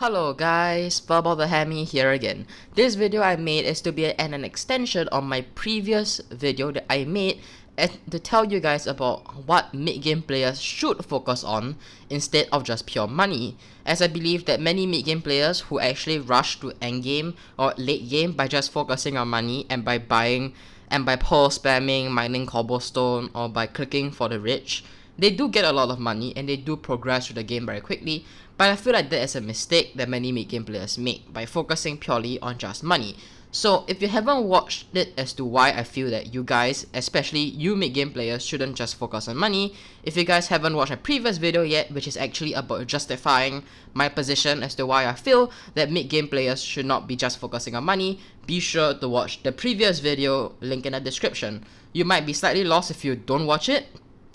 Hello guys, Verbal the Hammy here again. This video I made is to be an extension on my previous video that I made to tell you guys about what mid-game players should focus on instead of just pure money, as I believe that many mid-game players who actually rush to endgame or late game by just focusing on money and by buying and by pearl spamming, mining cobblestone, or by clicking for the rich, they do get a lot of money and they do progress through the game very quickly, but I feel like that is a mistake that many mid-game players make by focusing purely on just money. So if you haven't watched it as to why I feel that you guys, especially you mid-game players, shouldn't just focus on money, if you guys haven't watched a previous video yet, which is actually about justifying my position as to why I feel that mid-game players should not be just focusing on money, be sure to watch the previous video, link in the description. You might be slightly lost if you don't watch it,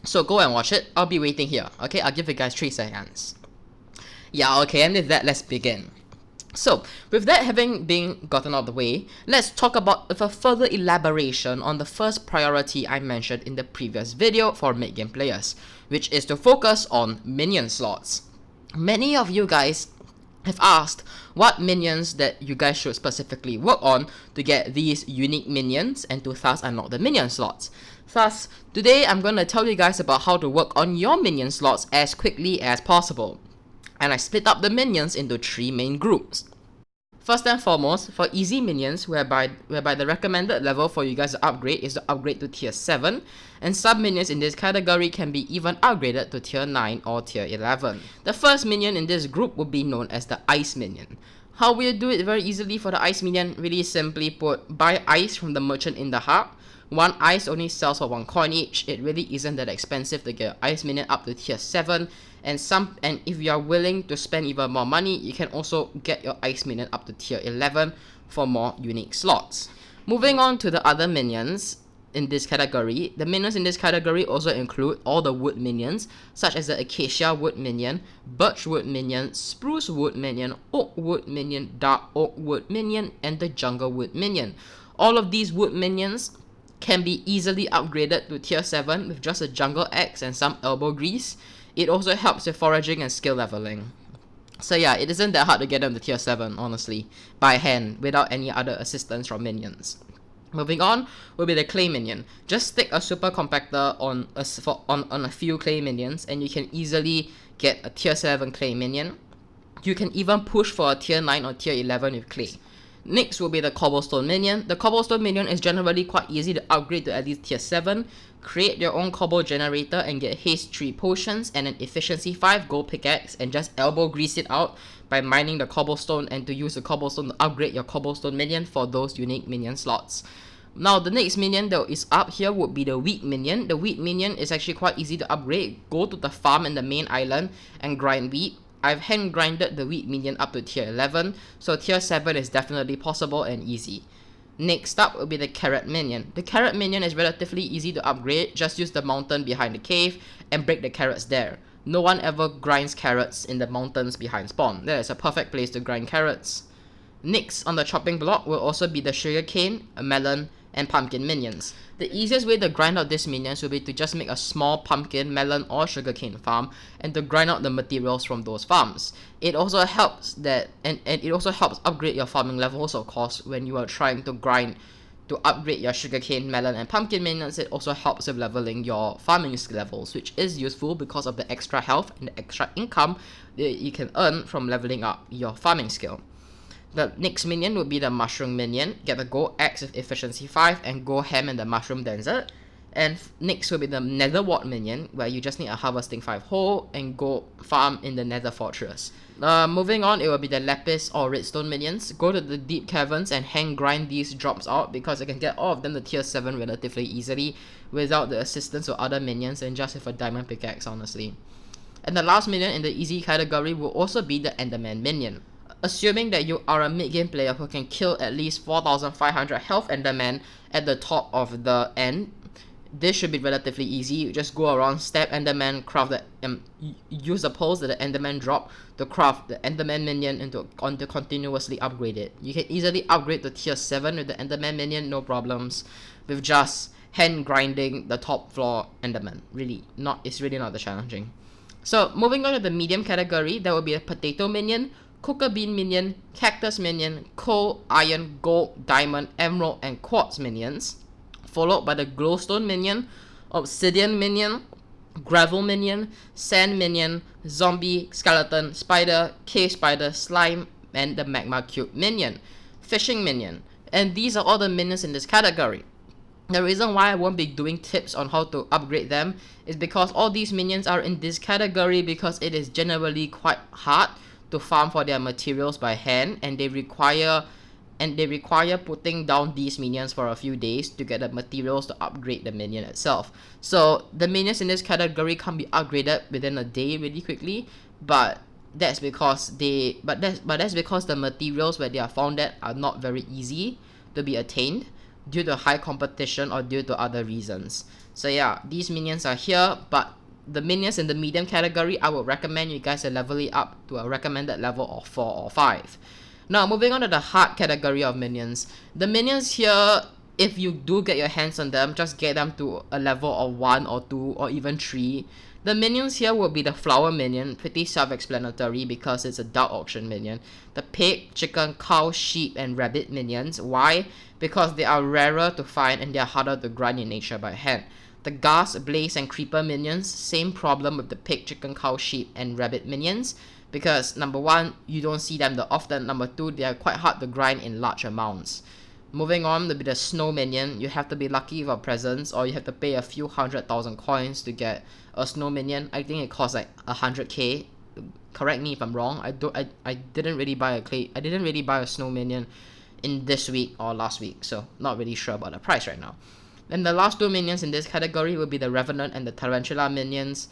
so go and watch it. I'll be waiting here. Okay, I'll give you guys 3 seconds. Yeah, okay, and with that, let's begin. So, with that having been gotten out of the way, let's talk about a further elaboration on the first priority I mentioned in the previous video for mid-game players, which is to focus on minion slots. Many of you guys have asked what minions that you guys should specifically work on to get these unique minions and to thus unlock the minion slots. Thus, today I'm going to tell you guys about how to work on your minion slots as quickly as possible. And I split up the minions into 3 main groups. First and foremost, for easy minions, whereby the recommended level for you guys to upgrade is to upgrade to tier 7, and sub minions in this category can be even upgraded to tier 9 or tier 11. The first minion in this group would be known as the ice minion. How will you do it very easily for the ice minion? Really simply put, buy ice from the merchant in the hub. 1 ice only sells for 1 coin each. It really isn't that expensive to get ice minion up to tier 7, and if you are willing to spend even more money, you can also get your ice minion up to tier 11 for more unique slots. Moving on to the other minions in this category, the minions in this category also include all the wood minions, such as the acacia wood minion, birch wood minion, spruce wood minion, oak wood minion, dark oak wood minion, and the jungle wood minion. All of these wood minions can be easily upgraded to tier 7 with just a jungle axe and some elbow grease. It also helps with foraging and skill leveling. So yeah, it isn't that hard to get them to tier 7, honestly, by hand, without any other assistance from minions. Moving on will be the clay minion. Just stick a super compactor on a few clay minions and you can easily get a tier 7 clay minion. You can even push for a tier 9 or tier 11 with clay. Next will be the cobblestone minion. The cobblestone minion is generally quite easy to upgrade to at least tier 7. Create your own cobble generator and get haste 3 potions and an efficiency 5 gold pickaxe and just elbow grease it out by mining the cobblestone and to use the cobblestone to upgrade your cobblestone minion for those unique minion slots. Now the next minion that is up here would be the wheat minion. The wheat minion is actually quite easy to upgrade. Go to the farm in the main island and grind wheat. I've hand grinded the wheat minion up to tier 11, so tier 7 is definitely possible and easy. Next up will be the carrot minion. The carrot minion is relatively easy to upgrade. Just use the mountain behind the cave and break the carrots there. No one ever grinds carrots in the mountains behind spawn. That is a perfect place to grind carrots. Next on the chopping block will also be the sugarcane, a melon, and pumpkin minions. The easiest way to grind out these minions will be to just make a small pumpkin, melon, or sugarcane farm and to grind out the materials from those farms. It also helps it also helps upgrade your farming levels, of course, when you are trying to grind to upgrade your sugarcane, melon, and pumpkin minions. It also helps with leveling your farming skill levels, which is useful because of the extra health and the extra income that you can earn from leveling up your farming skill. The next minion would be the mushroom minion. Get the gold axe with efficiency 5 and go ham in the mushroom desert. And next will be the nether wart minion, where you just need a harvesting 5 hole and go farm in the nether fortress. Moving on, it will be the lapis or redstone minions. Go to the deep caverns and hand grind these drops out because you can get all of them to tier 7 relatively easily without the assistance of other minions and just with a diamond pickaxe, honestly. And the last minion in the easy category will also be the enderman minion. Assuming that you are a mid-game player who can kill at least 4,500 health enderman at the top of the end, this should be relatively easy. You just go around, stab enderman, craft the use the pulse that the enderman drop to craft the enderman minion to continuously upgrade it. You can easily upgrade to tier 7 with the enderman minion, no problems, with just hand grinding the top floor enderman. It's really not that challenging. So moving on to the medium category, there will be a potato minion. Cooker Bean minion, Cactus minion, Coal, Iron, Gold, Diamond, Emerald, and Quartz minions, followed by the Glowstone minion, Obsidian minion, Gravel minion, Sand minion, Zombie, Skeleton, Spider, Cave Spider, Slime, and the Magma Cube minion, Fishing minion. And these are all the minions in this category. The reason why I won't be doing tips on how to upgrade them is because all these minions are in this category because it is generally quite hard to farm for their materials by hand, and they require putting down these minions for a few days to get the materials to upgrade the minion itself. So the minions in this category can be upgraded within a day really quickly, but that's because that's because the materials where they are found at are not very easy to be attained due to high competition or due to other reasons. So yeah, these minions are here, but the minions in the medium category, I would recommend you guys to level it up to a recommended level of 4 or 5. Now, moving on to the hard category of minions. The minions here, if you do get your hands on them, just get them to a level of 1 or 2 or even 3. The minions here will be the Flower minion, pretty self-explanatory because it's a Dark Auction minion. The Pig, Chicken, Cow, Sheep, and Rabbit minions. Why? Because they are rarer to find and they are harder to grind in nature by hand. The Ghast, Blaze, and Creeper minions, same problem with the Pig, Chicken, Cow, Sheep, and Rabbit minions. Because number 1, you don't see them that often. Number 2, they are quite hard to grind in large amounts. Moving on to be the Snow minion. You have to be lucky with a presence, or you have to pay a few 100,000 coins to get a Snow minion. I think it costs like 100k. Correct me if I'm wrong. I didn't really buy a Snow minion in this week or last week, so not really sure about the price right now. Then the last 2 minions in this category will be the Revenant and the Tarantula minions.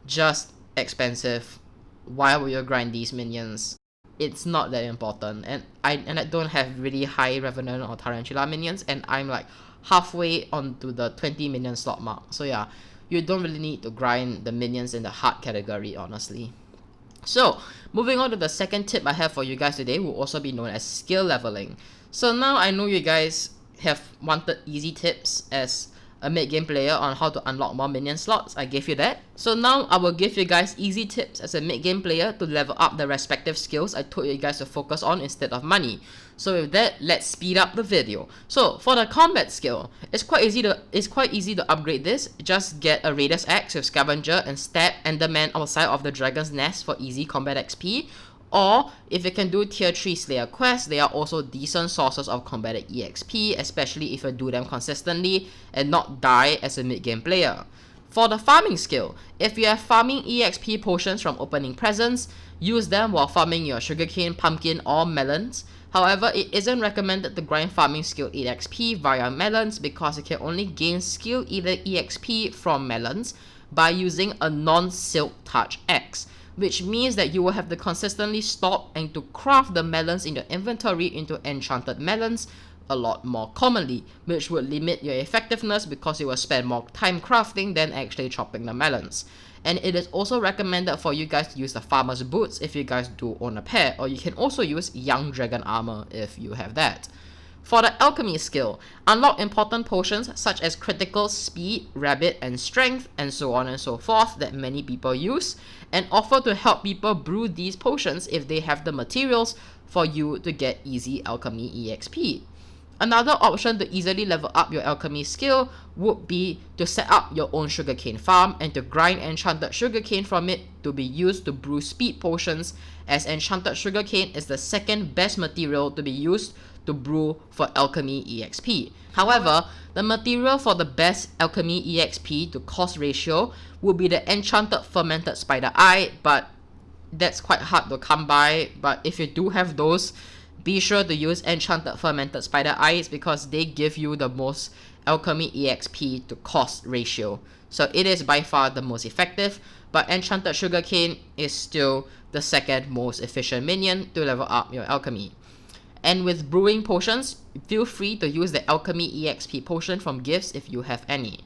Just expensive. Why would you grind these minions? It's not that important, and I don't have really high Revenant or Tarantula minions, and I'm like halfway onto the 20 minion slot mark. So yeah, you don't really need to grind the minions in the hard category, honestly. So moving on to the second tip I have for you guys today, will also be known as skill leveling. So now I know you guys have wanted easy tips as a mid-game player on how to unlock more minion slots. I gave you that. So now I will give you guys easy tips as a mid-game player to level up the respective skills I told you guys to focus on instead of money. So with that, let's speed up the video. So for the combat skill, it's quite easy to upgrade this. Just get a Radius Axe with Scavenger and stab Enderman outside of the Dragon's Nest for easy combat XP. Or, if you can do tier 3 Slayer quests, they are also decent sources of combated EXP, especially if you do them consistently and not die as a mid-game player. For the farming skill, if you have farming EXP potions from opening presents, use them while farming your sugarcane, pumpkin, or melons. However, it isn't recommended to grind farming skill EXP via melons because you can only gain skill EXP from melons by using a non-silk touch axe, which means that you will have to consistently stop and to craft the melons in your inventory into enchanted melons a lot more commonly, which would limit your effectiveness because you will spend more time crafting than actually chopping the melons. And it is also recommended for you guys to use the farmer's boots if you guys do own a pair, or you can also use young dragon armor if you have that. For the alchemy skill, unlock important potions such as critical, speed, rabbit, and strength, and so on and so forth that many people use, and offer to help people brew these potions if they have the materials for you to get easy alchemy EXP. Another option to easily level up your alchemy skill would be to set up your own sugarcane farm and to grind enchanted sugarcane from it to be used to brew speed potions, as enchanted sugarcane is the second best material to be used to brew for alchemy EXP. However, the material for the best alchemy EXP to cost ratio would be the enchanted fermented spider eye, but that's quite hard to come by. But if you do have those, be sure to use enchanted fermented spider eyes because they give you the most alchemy EXP to cost ratio. So it is by far the most effective, but enchanted sugarcane is still the second most efficient minion to level up your alchemy. And with brewing potions, feel free to use the alchemy EXP potion from gifts if you have any.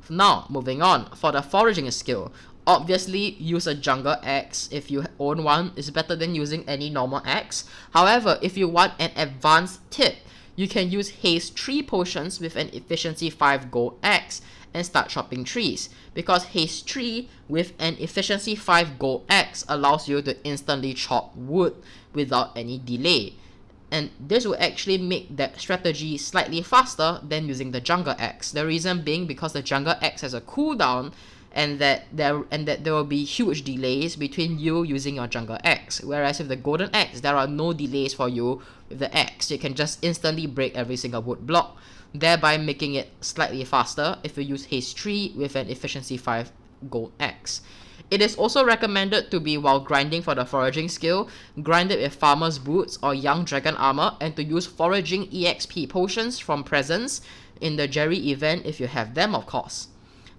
Now, moving on, for the foraging skill, obviously use a jungle axe if you own one. It's better than using any normal axe. However, if you want an advanced tip, you can use haste 3 potions with an efficiency 5 gold axe, and start chopping trees, because haste tree with an efficiency 5 gold axe allows you to instantly chop wood without any delay. And this will actually make that strategy slightly faster than using the jungle axe. The reason being because the jungle axe has a cooldown, and that there will be huge delays between you using your jungle axe. Whereas with the golden axe, there are no delays for you with the axe. You can just instantly break every single wood block, thereby making it slightly faster if you use haste tree with an efficiency 5 gold axe. It is also recommended to be, while grinding for the foraging skill, grind it with farmer's boots or young dragon armor, and to use foraging EXP potions from presents in the Jerry event if you have them, of course.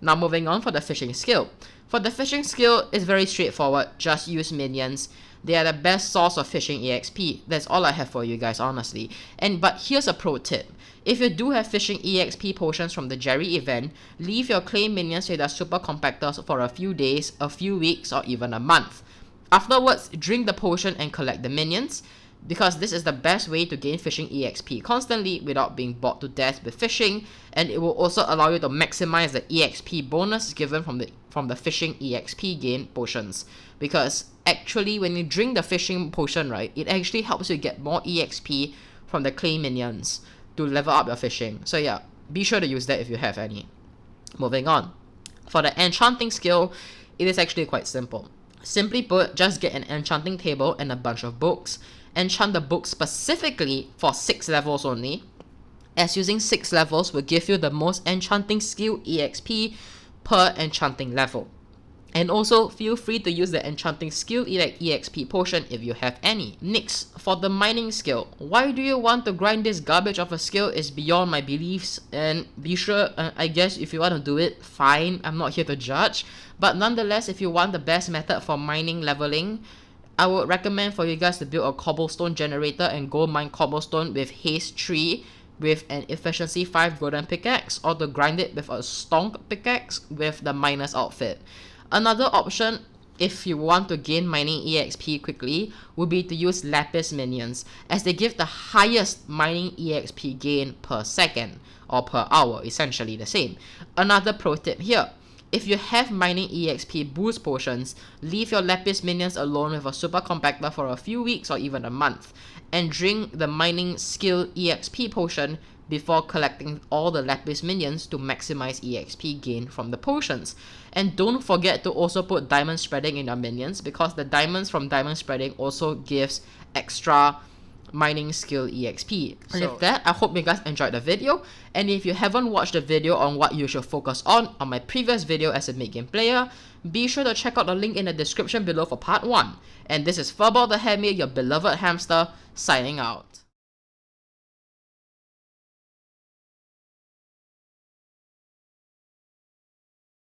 Now moving on for the fishing skill. For the fishing skill, it's very straightforward, just use minions. They are the best source of fishing EXP. That's all I have for you guys, honestly. But here's a pro tip. If you do have fishing EXP potions from the Jerry event, leave your clay minions with their super compactors for a few days, a few weeks, or even a month. Afterwards, drink the potion and collect the minions, because this is the best way to gain fishing EXP constantly without being bored to death with fishing, and it will also allow you to maximize the EXP bonus given from the fishing EXP gain potions. Because actually when you drink the fishing potion, right, it actually helps you get more EXP from the clay minions to level up your fishing. So yeah, be sure to use that if you have any. Moving on. For the enchanting skill, it is actually quite simple. Simply put, just get an enchanting table and a bunch of books. Enchant the book specifically for 6 levels only, as using 6 levels will give you the most enchanting skill EXP per enchanting level. And also, feel free to use the enchanting skill EXP potion if you have any. Next, for the mining skill. Why do you want to grind this garbage of a skill is beyond my beliefs, and be sure, I guess if you want to do it, fine, I'm not here to judge. But nonetheless, if you want the best method for mining leveling, I would recommend for you guys to build a cobblestone generator and go mine cobblestone with haste tree with an efficiency 5 golden pickaxe, or to grind it with a stonk pickaxe with the miner's outfit. Another option, if you want to gain mining EXP quickly, would be to use lapis minions, as they give the highest mining EXP gain per second, or per hour, essentially the same. Another pro tip here. If you have mining EXP boost potions, leave your lapis minions alone with a super compactor for a few weeks or even a month, and drink the mining skill EXP potion before collecting all the lapis minions to maximize EXP gain from the potions. And don't forget to also put diamond spreading in your minions, because the diamonds from diamond spreading also gives extra mining skill EXP. And with that, I hope you guys enjoyed the video, and if you haven't watched the video on what you should focus on my previous video as a mid-game player, be sure to check out the link in the description below for part 1. And this is Furball the Hammy, your beloved hamster, signing out.